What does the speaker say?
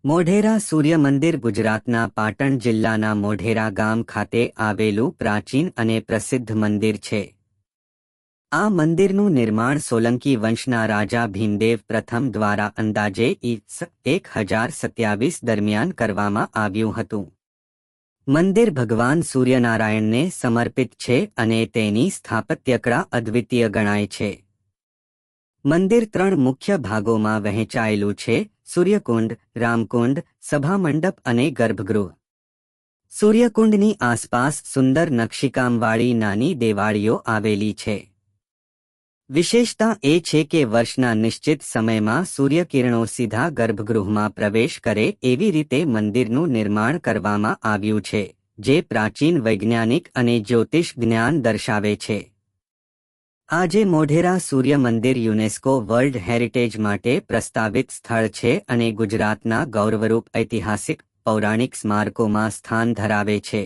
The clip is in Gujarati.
મોઢેરા સૂર્ય મંદિર ગુજરાતના પાટણ જિલ્લાના મોઢેરા ગામ ખાતે આવેલું પ્રાચીન અને પ્રસિદ્ધ મંદિર છે. આ મંદિરનું નિર્માણ સોલંકી વંશના રાજા ભીમદેવ પ્રથમ દ્વારા અંદાજે ઈ.સ. 1027 દરમિયાન કરવામાં આવ્યું હતું. મંદિર ભગવાન સૂર્યનારાયણને સમર્પિત છે અને તેની સ્થાપત્યકળા અદ્વિતીય ગણાય છે. મંદિર 3 મુખ્ય ભાગોમાં વહેંચાયેલું છે: સૂર્યકુંડ, રામકુંડ, સભામંડપ અને ગર્ભગૃહ. સૂર્યકુંડની આસપાસ સુંદર નકશીકામવાળી નાની દેવાળીઓ આવેલી છે. વિશેષતા એ છે કે વર્ષના નિશ્ચિત સમયમાં સૂર્યકિરણો સીધા ગર્ભગૃહમાં પ્રવેશ કરે એવી રીતે મંદિરનું નિર્માણ કરવામાં આવ્યું છે, જે પ્રાચીન વૈજ્ઞાનિક અને જ્યોતિષ જ્ઞાન દર્શાવે છે. આજે મોઢેરા સૂર્ય મંદિર યુનેસ્કો વર્લ્ડ હેરિટેજ માટે પ્રસ્તાવિત સ્થળ છે અને ગુજરાતના ગૌરવરૂપ ઐતિહાસિક પૌરાણિક સ્મારકોમાં સ્થાન ધરાવે છે.